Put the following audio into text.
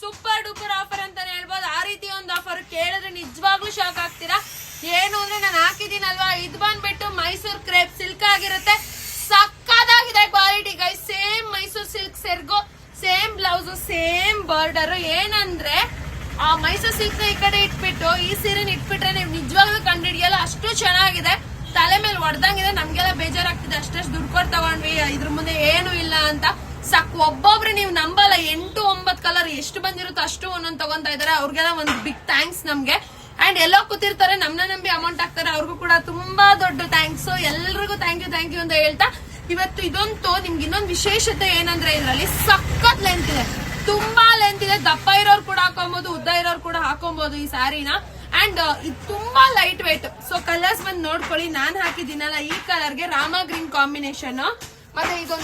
Super duper offer ಅಂತಾನೆ ಹೇಳ್ಬೋದು. ಆ ರೀತಿ ಒಂದು ಆಫರ್ ಕೇಳಿದ್ರೆ ನಿಜವಾಗ್ಲೂ ಶಾಕ್ ಆಗ್ತೀರಾ. ಏನು ಅಂದ್ರೆ ನಾನು ಹಾಕಿದೀನಲ್ವಾ, ಇದು ಬಂದ್ಬಿಟ್ಟು ಮೈಸೂರ್ ಕ್ರೇಪ್ ಸಿಲ್ಕ್ ಆಗಿರುತ್ತೆ. ಸಕ್ಕದಾಗಿದೆ quality guys. Same Mysore silk ಸೆರ್ಗೋ, ಸೇಮ್ ಬ್ಲೌಸ್, ಸೇಮ್ ಬಾರ್ಡರ್. ಏನಂದ್ರೆ ಆ ಮೈಸೂರ್ ಸಿಲ್ಕ್ ನ ಈ ಕಡೆ ಇಟ್ಬಿಟ್ಟು ಈ ಸೀರೆನ ಇಟ್ಬಿಟ್ರೆ ನೀವು ನಿಜವಾಗ್ಲೂ ಕಂಡಿಡಿಯಲ್ಲ, ಅಷ್ಟು ಚೆನ್ನಾಗಿದೆ. ತಲೆ ಮೇಲೆ ಹೊಡೆದಂಗಿದೆ. ನಮ್ಗೆಲ್ಲ ಬೇಜಾರಾಗ್ತಿದೆ, ಅಷ್ಟಷ್ಟು ದುಡ್ಡು ಕೊಟ್ಟು ತಗೊಂಡ್ವಿ, ಇದ್ರ ಮುಂದೆ ಏನು ಇಲ್ಲ ಅಂತ. ಒಬ್ಬೊಬ್ರು ನೀವು ನಂಬಲ್ಲ, 8-9 ಕಲರ್ ಎಷ್ಟು ಬಂದಿರುತ್ತೋ ಅಷ್ಟು ಒಂದೊಂದು ತಗೊಂತಾ ಇದಾರೆ. ಅವ್ರಿಗೆಲ್ಲ ಒಂದು ಬಿಗ್ ಥ್ಯಾಂಕ್ಸ್ ನಮ್ಗೆ. ಅಂಡ್ ಎಲ್ಲೋ ಕೂತಿರ್ತಾರೆ, ನಮ್ನ ನಂಬಿ ಅಮೌಂಟ್ ಹಾಕ್ತಾರೆ, ಅವ್ರಿಗೂ ಕೂಡ ತುಂಬಾ ದೊಡ್ಡ ಥ್ಯಾಂಕ್ಸ್. ಎಲ್ರಿಗೂ ಥ್ಯಾಂಕ್ ಯು ಅಂತ ಹೇಳ್ತಾ, ಇವತ್ತು ಇದೊಂದು ನಿಮ್ಗೆ ಇನ್ನೊಂದು ವಿಶೇಷತೆ ಏನಂದ್ರೆ ಇದ್ರಲ್ಲಿ ಸಖತ್ ಲೆಂತ್ ಇದೆ, ತುಂಬಾ ಲೆಂತ್ ಇದೆ. ದಪ್ಪ ಇರೋರು ಕೂಡ ಹಾಕೊಬಹುದು, ಉದ್ದ ಇರೋರು ಕೂಡ ಹಾಕೊಬಹುದು ಈ ಸ್ಯಾರಿನ. ಅಂಡ್ ಇದು ತುಂಬಾ ಲೈಟ್ ವೇಟ್. ಸೊ ಕಲರ್ಸ್ ಬಂದು ನೋಡ್ಕೊಳ್ಳಿ. ನಾನ್ ಹಾಕಿದ್ದೀನಲ್ಲ ಈ ಕಲರ್ಗೆ ರಾಮ ಗ್ರೀನ್ ಕಾಂಬಿನೇಷನ್, ಮತ್ತೆ ಇದೊಂದು